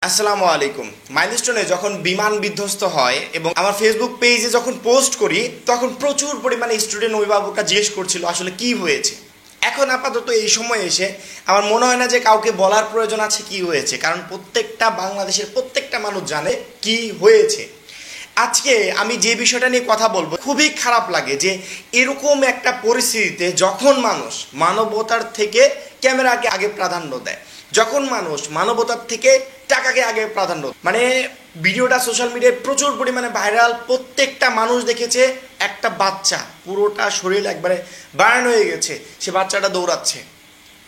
আসসালামু আলাইকুম। মাইলস্টোনে যখন বিমান বিধ্বস্ত হয় এবং আমার ফেসবুক পেজে যখন পোস্ট করি তখন প্রচুর পরিমাণে স্টুডেন্ট অভিভাবকরা জিজ্ঞেস করছিল আসলে কি হয়েছে। এখন আপাতত এই সময় এসে আমার মনে হয় না যে কাউকে বলার প্রয়োজন আছে কি হয়েছে, কারণ প্রত্যেকটা বাংলাদেশের প্রত্যেকটা মানুষ জানে কি হয়েছে। আজকে আমি যে বিষয়টা নিয়ে কথা বলবো, খুবই খারাপ লাগে যে এরকম একটা পরিস্থিতিতে যখন মানুষ মানবতার থেকে ক্যামেরাকে আগে প্রাধান্য দেয়, যখন মানুষ মানবতার থেকে টাকাকে আগে প্রাধান্য, মানে ভিডিওটা সোশ্যাল মিডিয়ায় প্রচুর পরিমাণে ভাইরাল। প্রত্যেকটা মানুষ দেখেছে একটা বাচ্চা পুরোটা শরীর একবারে বার্ন হয়ে গেছে, সে বাচ্চাটা দৌড়াচ্ছে,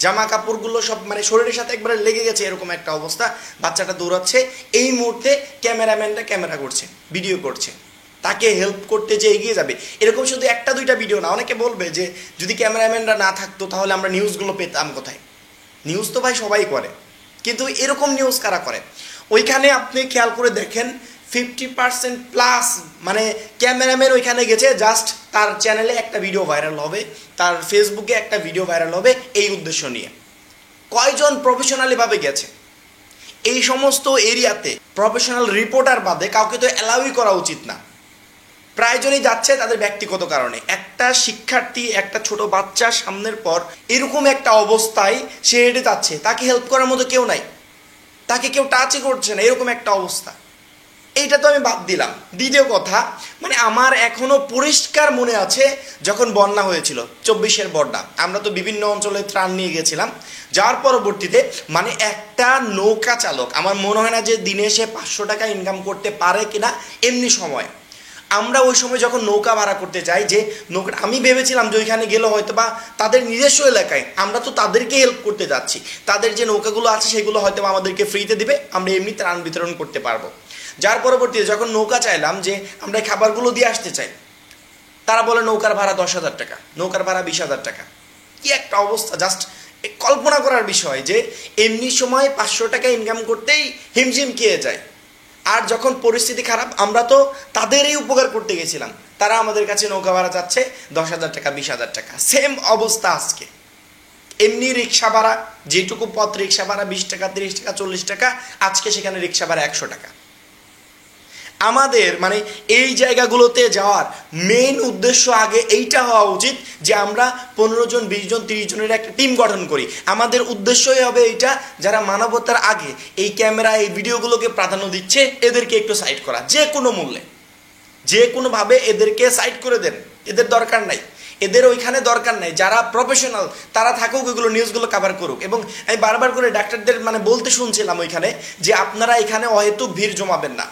জামা কাপড়গুলো সব মানে শরীরের সাথে একবারে লেগে গেছে, এরকম একটা অবস্থা। বাচ্চাটা দৌড়াচ্ছে, এই মুহূর্তে ক্যামেরাম্যানটা ক্যামেরা করছে, ভিডিও করছে, তাকে হেল্প করতে যে এগিয়ে যাবে। এরকম শুধু একটা দুইটা ভিডিও না, অনেকে বলবে যে যদি ক্যামেরাম্যানরা না থাকতো তাহলে আমরা নিউজগুলো পেতাম কোথায়। নিউজ তো ভাই সবাই করে, কিন্তু এরকম নিউজ কারা করে? ওইখানে আপনি খেয়াল করে দেখেন 50% প্লাস মানে ক্যামেরাম্যান ওইখানে গেছে জাস্ট তার চ্যানেলে একটা ভিডিও ভাইরাল হবে, তার ফেসবুকে একটা ভিডিও ভাইরাল হবে, এই উদ্দেশ্য নিয়ে। কয়জন প্রফেশনালিভাবে গেছে? এই সমস্ত এরিয়াতে প্রফেশনাল রিপোর্টার বাদে কাউকে তো অ্যালাউই করা উচিত না। প্রায়জনই যাচ্ছে তাদের ব্যক্তিগত কারণে। একটা শিক্ষার্থী, একটা ছোট বাচ্চা সামনের পর এরকম একটা অবস্থায় সে হেঁটে যাচ্ছে, তাকে হেল্প করার মতো কেউ নাই, তাকে কেউ টাচই করছে না, এরকম একটা অবস্থা। এইটা তো আমি বাদ দিলাম। দ্বিতীয় কথা, মানে আমার এখনো পরিষ্কার মনে আছে যখন বন্যা হয়েছিল, 24-এর বন্যা, আমরা তো বিভিন্ন অঞ্চলে ত্রাণ নিয়ে গেছিলাম। যাওয়ার পরবর্তীতে মানে একটা নৌকা চালক, আমার মনে হয় না যে দিনে সে 500 টাকা ইনকাম করতে পারে কিনা। এমনি সময় আমরা ওই সময় যখন নৌকা ভাড়া করতে যাই, যে নৌকা আমি ভেবেছিলাম যে ওইখানে গেলে হয়তো বা তাদের নিজস্ব এলাকায়, আমরা তো তাদেরকে হেল্প করতে যাচ্ছি, তাদের যে নৌকাগুলো আছে সেগুলো হয়তো আমাদেরকে ফ্রিতে দিবে, আমরা এমনি ত্রাণ বিতরণ করতে পারবো। যার পরবর্তীতে যখন নৌকা চাইলাম যে আমরা খাবারগুলো দিয়ে আসতে চাই, তারা বলে নৌকার ভাড়া 10,000 টাকা, নৌকার ভাড়া 20,000 টাকা। কি একটা অবস্থা! জাস্ট কল্পনা করার বিষয় যে এমনি সময় 500 টাকা ইনকাম করতেই হিমঝিম খেয়ে যায়। আর যখন পরিস্থিতি খারাপ, আমরা তো তাদেরই উপকার করতে গেছিলাম, তারা আমাদের কাছে নৌকা ভাড়া চাচ্ছে 10,000 টাকা, 20,000 টাকা। সেম অবস্থা আজকে। এমনি রিক্সা ভাড়া, যেটুকু পথ রিক্সা ভাড়া 20 টাকা, 30 টাকা, 40 টাকা, আজকে সেখানে রিক্সা ভাড়া 100 টাকা। আমাদের মানে এই জায়গাগুলোতে যাওয়ার মেইন উদ্দেশ্য আগে এইটা হওয়া উচিত যে আমরা 15 জন, 20 জন, 30 জনের একটা টিম গঠন করি। আমাদের উদ্দেশ্যই হবে এইটা, যারা মানবতার আগে এই ক্যামেরা, এই ভিডিওগুলোকে প্রাধান্য দিচ্ছে, এদেরকে একটু সাইড করা, যে কোনো মূল্যে, যে কোনোভাবে এদেরকে সাইড করে দেন। এদের দরকার নাই, এদের ওইখানে দরকার নাই। যারা প্রফেশনাল তারা থাকুক, ওইগুলো নিউজগুলো কভার করুক। এবং আমি বারবার করে ডাক্তারদের মানে বলতে শুনছিলাম ওইখানে যে আপনারা এখানে অহেতুক ভিড় জমাবেন না,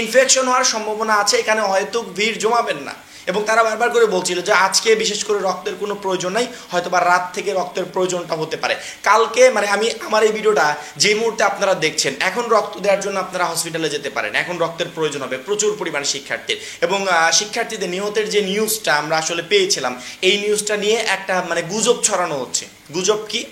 ইনফেকশন হওয়ার সম্ভাবনা আছে, এখানে হয়তো ভিড় জমাবেন না। এবং তারা বারবার করে বলছিল যে আজকে বিশেষ করে রক্তের কোনো প্রয়োজন নাই, হয়তো বা রাত থেকে রক্তের প্রয়োজনটা হতে পারে। কালকে মানে আমি আমার এই ভিডিওটা যে মুহূর্তে আপনারা দেখছেন, এখন রক্ত দেওয়ার জন্য আপনারা হসপিটালে যেতে পারেন, এখন রক্তের প্রয়োজন হবে প্রচুর পরিমাণে শিক্ষার্থীর। এবং শিক্ষার্থীদের নিহতের যে নিউজটা আমরা আসলে পেয়েছিলাম, এই নিউজটা নিয়ে একটা মানে গুজব ছড়ানো হচ্ছে। গুজব কি?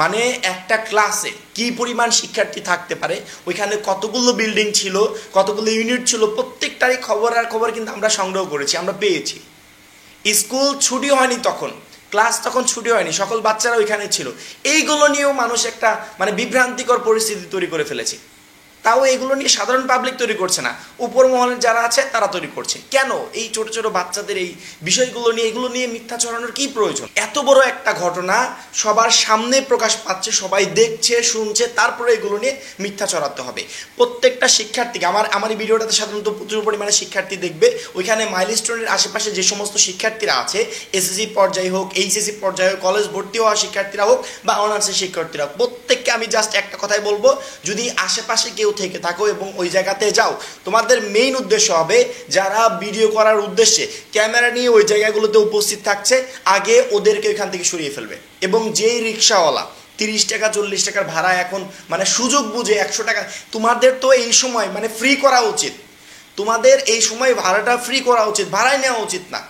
মানে একটা ক্লাসে কি পরিমাণ শিক্ষার্থী থাকতে পারে, ওইখানে কতগুলো বিল্ডিং ছিল, কতগুলো ইউনিট ছিল, প্রত্যেকটারই খবর আর খবর কিন্তু আমরা সংগ্রহ করেছি, আমরা পেয়েছি। স্কুল ছুটি হয়নি তখন, ক্লাস তখন ছুটি হয়নি, সকল বাচ্চারা ওইখানে ছিল। এইগুলো নিয়েও মানুষ একটা মানে বিভ্রান্তিকর পরিস্থিতি তৈরি করে ফেলেছে। তাও এগুলো নিয়ে সাধারণ পাবলিক তৈরি করছে না, উপর মহলের যারা আছে তারা তৈরি করছে। কেন এই ছোট ছোট বাচ্চাদের এই বিষয়গুলো নিয়ে, এগুলো নিয়ে মিথ্যা ছড়ানোর কি প্রয়োজন? এত বড় একটা ঘটনা সবার সামনে প্রকাশ পাচ্ছে, সবাই দেখছে, শুনছে, তারপরে এগুলো নিয়ে মিথ্যা ছড়াতে হবে। প্রত্যেকটা শিক্ষার্থীকে, আমার এই ভিডিওটাতে সাধারণত প্রচুর পরিমাণে শিক্ষার্থী দেখবে। ওইখানে মাইলস্টোনের আশেপাশে যে সমস্ত শিক্ষার্থীরা আছে, এসএসসি পর্যায়ে হোক, এইচএসসি পর্যায়ে হোক, কলেজ ভর্তি হওয়া শিক্ষার্থীরা হোক বা অনার্সের শিক্ষার্থীরা হোক, প্রত্যেককে আমি জাস্ট একটা কথাই বলবো, যদি আশেপাশে কেউ থেকে থাকো এবং ওই জায়গাতে যাও, তোমাদের মেইন উদ্দেশ্য হবে যারা ভিডিও করার উদ্দেশ্যে ক্যামেরা নিয়ে ওই জায়গাগুলোতে উপস্থিত থাকছে, আগে ওদেরকে ওইখান থেকে সরিয়ে ফেলবে। এবং যেই রিক্সাওয়ালা 30 টাকা 40 টাকার ভাড়া এখন মানে সুযোগ বুঝে 100 টাকা, তোমাদের তো এই সময় মানে ফ্রি করা উচিত, তোমাদের এই সময় ভাড়াটা ফ্রি করা উচিত, ভাড়াই নেওয়া উচিত না।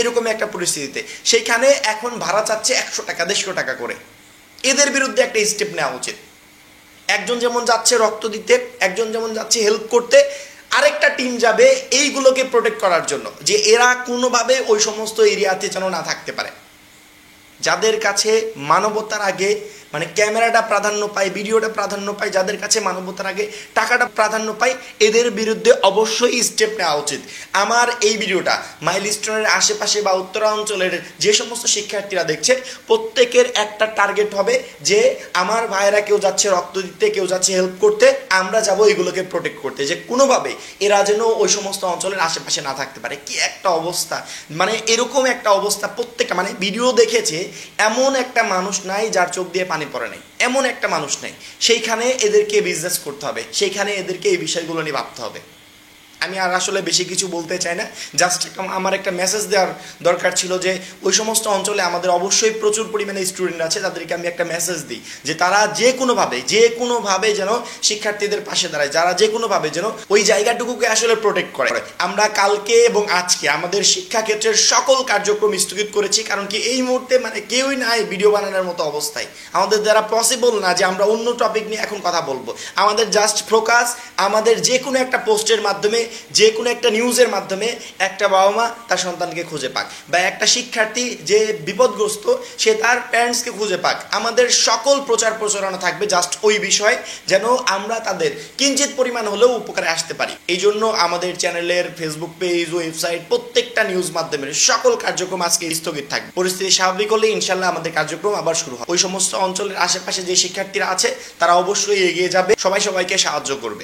এরকম একটা পরিস্থিতিতে সেইখানে এখন ভাড়া চাচ্ছে 100 টাকা, 150 টাকা করে। এদের বিরুদ্ধে একটা স্টেপ নেওয়া উচিত। একজন যেমন যাচ্ছে রক্ত দিতে, একজন যেমন যাচ্ছে হেল্প করতে, আরেকটা টিম যাবে এইগুলোকে প্রোটেক্ট করার জন্য, যে এরা কোনোভাবে ওই সমস্ত এরিয়াতে যেন না থাকতে পারে। যাদের কাছে মানবতার আগে মানে ক্যামেরাটা প্রাধান্য পায়, ভিডিওটা প্রাধান্য পায়, যাদের কাছে মানবতার আগে টাকাটা প্রাধান্য পায়, এদের বিরুদ্ধে অবশ্যই স্টেপ নেওয়া উচিত। আমার এই ভিডিওটা মাইলস্টোনের আশেপাশে বা উত্তরাঞ্চলের যে সমস্ত শিক্ষার্থীরা দেখছে, প্রত্যেকের একটা টার্গেট হবে যে আমার ভাইয়েরা কেউ যাচ্ছে রক্ত দিতে, কেউ যাচ্ছে হেল্প করতে, আমরা যাব এগুলোকে প্রোটেক্ট করতে, যে কোনোভাবে এরা যেন ওই সমস্ত অঞ্চলের আশেপাশে না থাকতে পারে। কি একটা অবস্থা, মানে এরকম একটা অবস্থা প্রত্যেকটা, মানে ভিডিও দেখেছে এমন একটা মানুষ নাই যার চোখ দিয়ে পানি পড়ে নাই, এমন একটা মানুষ নেই। সেইখানে এদেরকে বিজনেস করতে হবে, সেইখানে এদেরকে এই বিষয়গুলো নিয়ে ভাবতে হবে। আমি আর আসলে বেশি কিছু বলতে চাই না, জাস্ট আমার একটা মেসেজ দেওয়ার দরকার ছিল যে ওই সমস্ত অঞ্চলে আমাদের অবশ্যই প্রচুর পরিমাণে স্টুডেন্ট আছে, তাদেরকে আমি একটা মেসেজ দিই যে তারা যে কোনোভাবে যেন শিক্ষার্থীদের পাশে দাঁড়ায়, যারা যে কোনোভাবে যেন ওই জায়গাটুকুকে আসলে প্রোটেক্ট করে। আমরা কালকে এবং আজকে আমাদের শিক্ষাক্ষেত্রের সকল কার্যক্রম স্থগিত করেছি, কারণ কি এই মুহূর্তে মানে কেউই নাই ভিডিও বানানোর মতো অবস্থায়, আমাদের দ্বারা পসিবল না যে আমরা অন্য টপিক নিয়ে এখন কথা বলবো। আমাদের জাস্ট ফোকাস আমাদের যে কোনো একটা পোস্টের মাধ্যমে, যে কোনো একটা নিউজের মাধ্যমে একটা বাবা মা তার সন্তানকে খুঁজে পাক, বা একটা শিক্ষার্থী যে বিপদগ্রস্ত সে তার প্যারেন্টসকে খুঁজে পাক। আমাদের সকল প্রচার প্রচারণা থাকবে জাস্ট ওই বিষয়ে, যেন আমরা তাদের কিঞ্চিত পরিমাণ হলেও উপকারে আসতে পারি। এই জন্য আমাদের চ্যানেলের ফেসবুক পেজ, ওয়েবসাইট, প্রত্যেকটা নিউজ মাধ্যমের সকল কার্যক্রম আজকে স্থগিত থাকবে। পরিস্থিতি স্বাভাবিক হলে ইনশাল্লাহ আমাদের কার্যক্রম আবার শুরু হবে। ওই সমস্ত অঞ্চলের আশেপাশে যে শিক্ষার্থীরা আছে তারা অবশ্যই এগিয়ে যাবে, সবাই সবাইকে সাহায্য করবে।